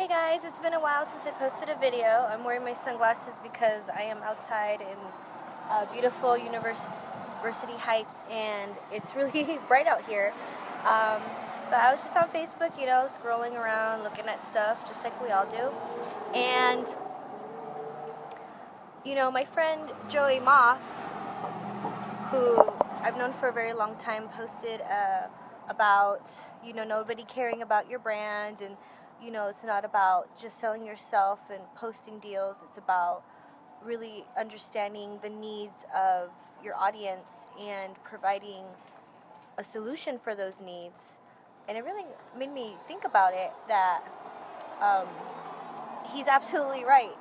Hey guys, it's been a while since I posted a video. I'm wearing my sunglasses because I am outside in beautiful University Heights and it's really bright out here. But I was just on Facebook, scrolling around, looking at stuff, just like we all do. And, my friend Joey Moff, who I've known for a very long time, posted about, nobody caring about your brand, and, it's not about just selling yourself and posting deals. It's about really understanding the needs of your audience and providing a solution for those needs. And it really made me think about it, that he's absolutely right.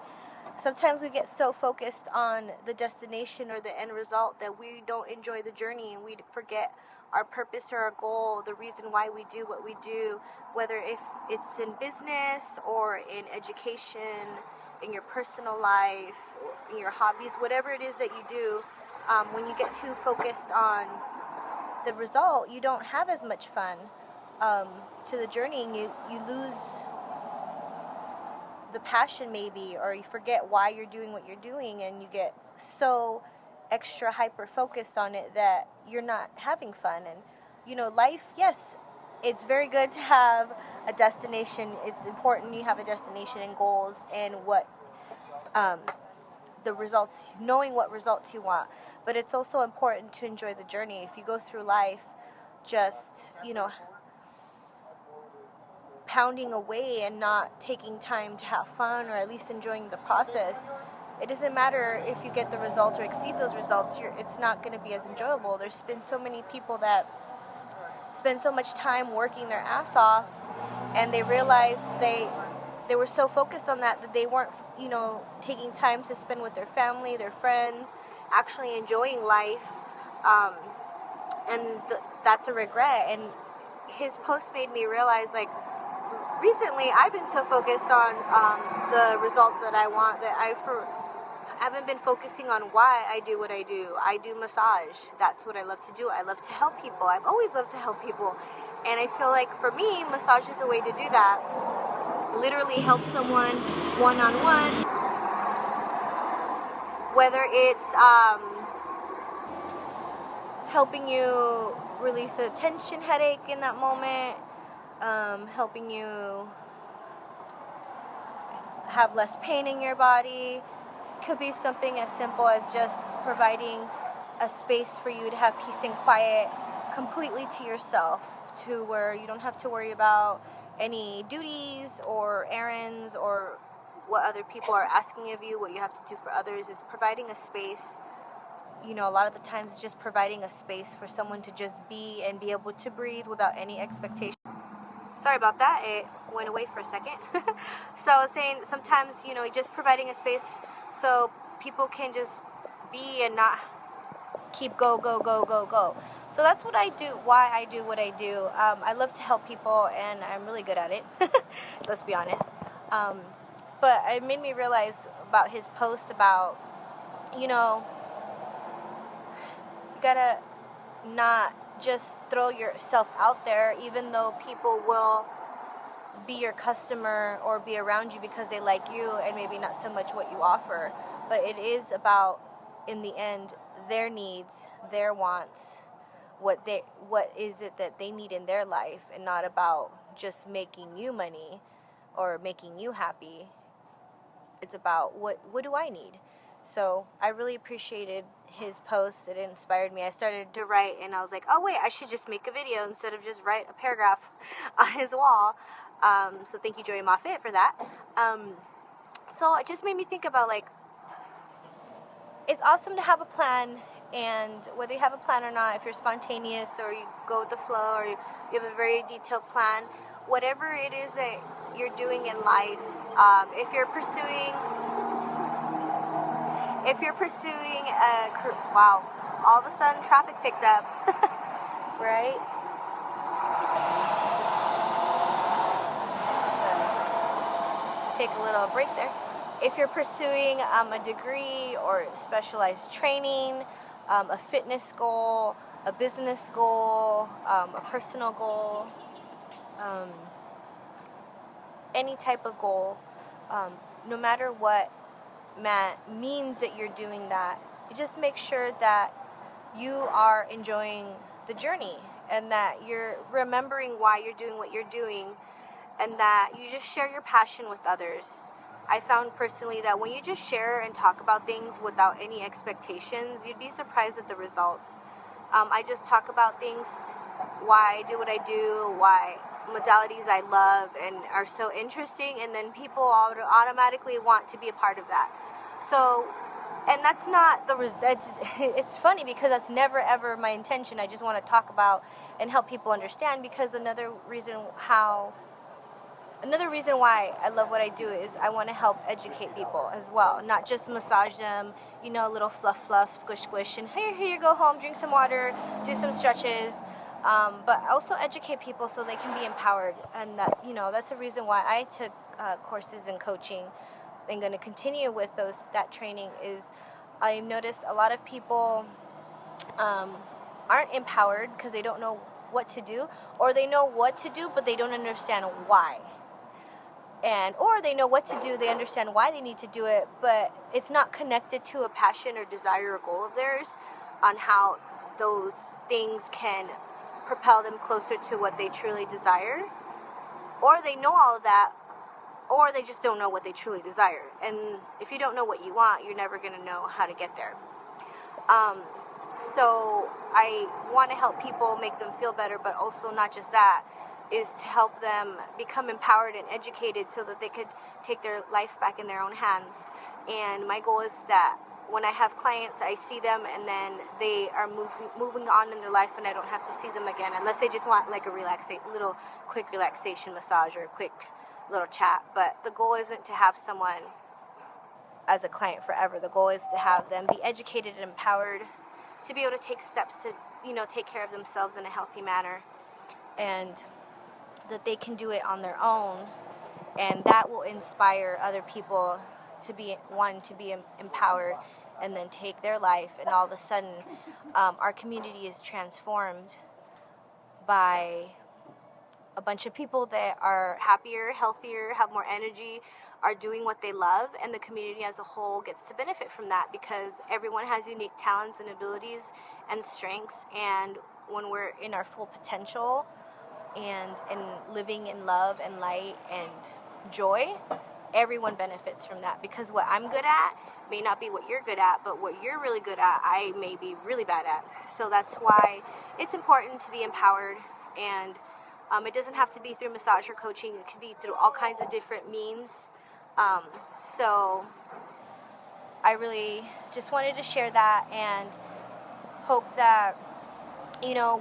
Sometimes we get so focused on the destination or the end result that we don't enjoy the journey, and we forget our purpose or our goal, the reason why we do what we do, whether if it's in business or in education, in your personal life, in your hobbies, whatever it is that you do. When you get too focused on the result, you don't have as much fun to the journey, and you lose the passion maybe, or you forget why you're doing what you're doing, and you get so extra hyper focused on it that you're not having fun. And life, yes, it's very good to have a destination. It's important you have a destination and goals and what the results, knowing what results you want. But it's also important to enjoy the journey. If you go through life just pounding away and not taking time to have fun, or at least enjoying the process, it doesn't matter if you get the results or exceed those results. It's not going to be as enjoyable. There's been so many people that spend so much time working their ass off, and they realize they were so focused on that they weren't taking time to spend with their family, their friends, actually enjoying life, and that's a regret. And his post made me realize, like, recently I've been so focused on the results that I want that I haven't been focusing on why I do what I do. I do massage. That's what I love to do. I love to help people. I've always loved to help people. And I feel like for me, massage is a way to do that. Literally help someone one-on-one. Whether it's helping you release a tension headache in that moment, helping you have less pain in your body. Could be something as simple as just providing a space for you to have peace and quiet completely to yourself, to where you don't have to worry about any duties or errands or what other people are asking of you, what you have to do for others. Is providing a space. A lot of the times it's just providing a space for someone to just be and be able to breathe without any expectation. Sorry about that, it went away for a second. So I was saying, sometimes, just providing a space so people can just be and not keep go. So that's what I do, why I do what I do. I love to help people, and I'm really good at it, let's be honest. But it made me realize about his post about, you gotta not just throw yourself out there, even though people will be your customer or be around you because they like you and maybe not so much what you offer. But it is about, in the end, their needs, their wants, what is it that they need in their life, and not about just making you money or making you happy. It's about what do I need. So I really appreciated his post. It inspired me. I started to write, and I was like, oh wait, I should just make a video instead of just write a paragraph on his wall. So thank you, Joey Moffitt, for that. So it just made me think about, like, it's awesome to have a plan, and whether you have a plan or not, if you're spontaneous or you go with the flow or you have a very detailed plan, whatever it is that you're doing in life, if you're pursuing wow, all of a sudden traffic picked up, right? Just take a little break there. If you're pursuing a degree or specialized training, a fitness goal, a business goal, a personal goal, any type of goal, no matter what means that you're doing that, you just make sure that you are enjoying the journey and that you're remembering why you're doing what you're doing, and that you just share your passion with others. I found personally that when you just share and talk about things without any expectations, you'd be surprised at the results. I just talk about things, why I do what I do, why modalities I love and are so interesting, and then people automatically want to be a part of that. So, and that's not it's funny because that's never ever my intention. I just want to talk about and help people understand, because another reason why I love what I do is I want to help educate people as well, not just massage them, a little fluff, squish, and here you go home, drink some water, do some stretches, but also educate people so they can be empowered. And that's a reason why I took courses in coaching and going to continue with that training. Is I noticed a lot of people aren't empowered because they don't know what to do, or they know what to do but they don't understand why. Or they know what to do, they understand why they need to do it, but it's not connected to a passion or desire or goal of theirs on how those things can propel them closer to what they truly desire. Or they know all of that, or they just don't know what they truly desire. And if you don't know what you want, you're never going to know how to get there. So I want to help people, make them feel better, but also not just that, is to help them become empowered and educated so that they could take their life back in their own hands. And my goal is that when I have clients, I see them and then they are moving on in their life, and I don't have to see them again, unless they just want like a little quick relaxation massage or a quick little chat. But the goal isn't to have someone as a client forever. The goal is to have them be educated and empowered to be able to take steps to, take care of themselves in a healthy manner, and that they can do it on their own, and that will inspire other people to be empowered and then take their life, and all of a sudden our community is transformed by a bunch of people that are happier, healthier, have more energy, are doing what they love, and the community as a whole gets to benefit from that, because everyone has unique talents and abilities and strengths, and when we're in our full potential and living in love and light and joy, everyone benefits from that, because what I'm good at may not be what you're good at, but what you're really good at, I may be really bad at. So that's why it's important to be empowered, and it doesn't have to be through massage or coaching. It could be through all kinds of different means. So I really just wanted to share that, and hope that,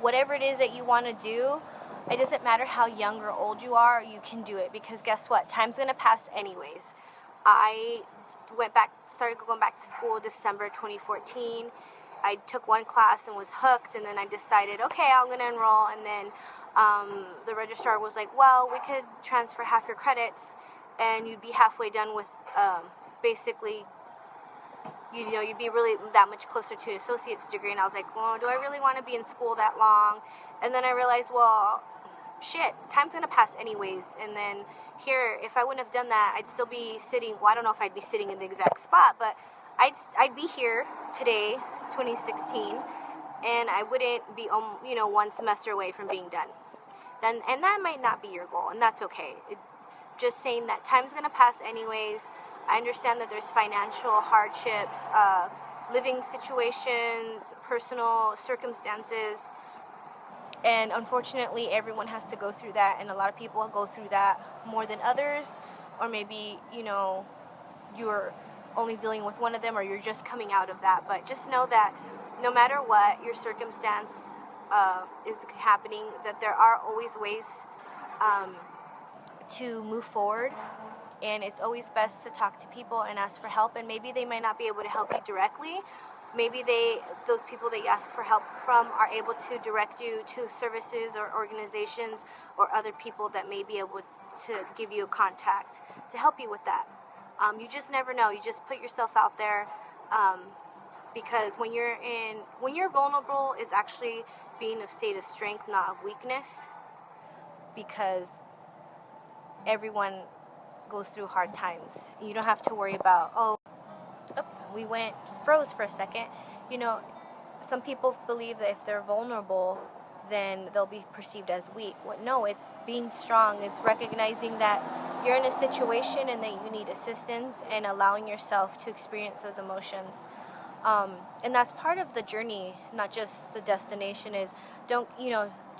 whatever it is that you want to do, it doesn't matter how young or old you are, you can do it, because guess what? Time's going to pass anyways. I started going back to school December 2014. I took one class and was hooked, and then I decided, okay, I'm going to enroll, and then the registrar was like, well, we could transfer half your credits, and you'd be halfway done with, basically, you'd be really that much closer to an associate's degree. And I was like, well, do I really want to be in school that long? And then I realized, well, shit, time's going to pass anyways. And then here, if I wouldn't have done that, I'd still be sitting, well, I don't know if I'd be sitting in the exact spot, but I'd be here today, 2016, and I wouldn't be, one semester away from being done. And that might not be your goal, and that's okay. Just saying that time's going to pass anyways. I understand that there's financial hardships, living situations, personal circumstances, and unfortunately everyone has to go through that, and a lot of people go through that more than others, or maybe, you're only dealing with one of them, or you're just coming out of that. But just know that no matter what your circumstance is happening, that there are always ways to move forward, and it's always best to talk to people and ask for help. And maybe they might not be able to help you directly. Maybe those people that you ask for help from are able to direct you to services or organizations or other people that may be able to give you a contact to help you with that. You just never know. You just put yourself out there, because when you're vulnerable, it's actually being a state of strength, not of weakness, because everyone goes through hard times. You don't have to worry about, oh, we froze for a second. You know, some people believe that if they're vulnerable, then they'll be perceived as weak. No, it's being strong. It's recognizing that you're in a situation and that you need assistance, and allowing yourself to experience those emotions. And that's part of the journey, not just the destination. Is don't,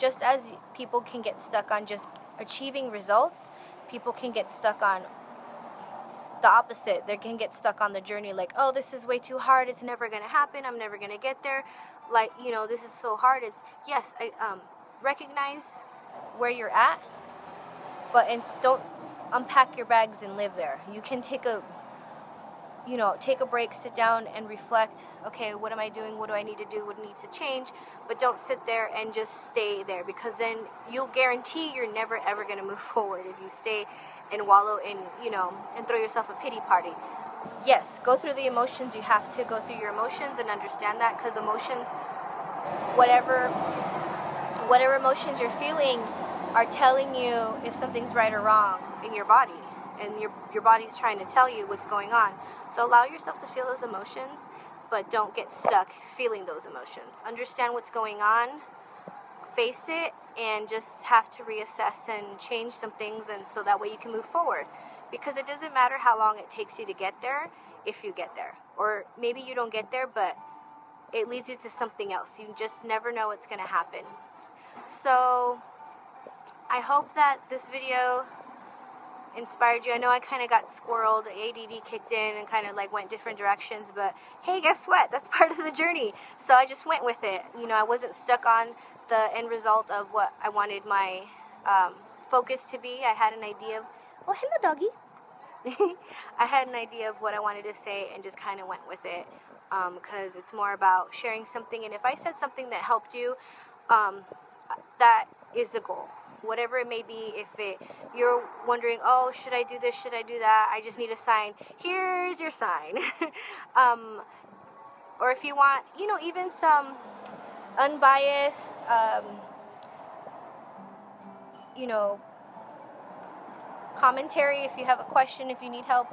just as people can get stuck on just achieving results, people can get stuck on the opposite. They can get stuck on the journey, like, oh, this is way too hard, it's never going to happen, I'm never going to get there, like, this is so hard. It's, yes, recognize where you're at, but don't unpack your bags and live there. You can take a break, sit down and reflect. Okay, what am I doing? What do I need to do? What needs to change? But don't sit there and just stay there, because then you'll guarantee you're never ever going to move forward if you stay and wallow in, and throw yourself a pity party. Yes, go through the emotions. You have to go through your emotions and understand that, because emotions, whatever emotions you're feeling, are telling you if something's right or wrong in your body. And your body's trying to tell you what's going on. So allow yourself to feel those emotions, but don't get stuck feeling those emotions. Understand what's going on, face it, and just have to reassess and change some things, and so that way you can move forward. Because it doesn't matter how long it takes you to get there, if you get there. Or maybe you don't get there, but it leads you to something else. You just never know what's going to happen. So I hope that this video inspired you. I know I kind of got squirreled, ADD kicked in and kind of like went different directions, but hey, guess what? That's part of the journey. So I just went with it. I wasn't stuck on the end result of what I wanted my focus to be. I had an idea of, oh, hello, doggy. I had an idea of what I wanted to say and just kind of went with it, because it's more about sharing something. And if I said something that helped you, that is the goal. Whatever it may be. If you're wondering, oh, should I do this, should I do that, I just need a sign, here's your sign. Or if you want, even some unbiased, commentary, if you have a question, if you need help,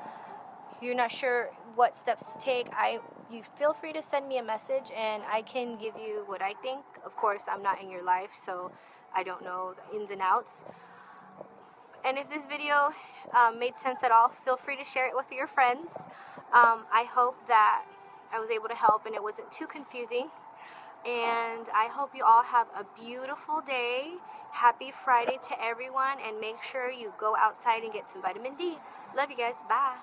you're not sure what steps to take, you feel free to send me a message and I can give you what I think. Of course, I'm not in your life, so I don't know the ins and outs. And if this video made sense at all, feel free to share it with your friends. I hope that I was able to help and it wasn't too confusing. And I hope you all have a beautiful day. Happy Friday to everyone, and make sure you go outside and get some vitamin D. Love you guys. Bye.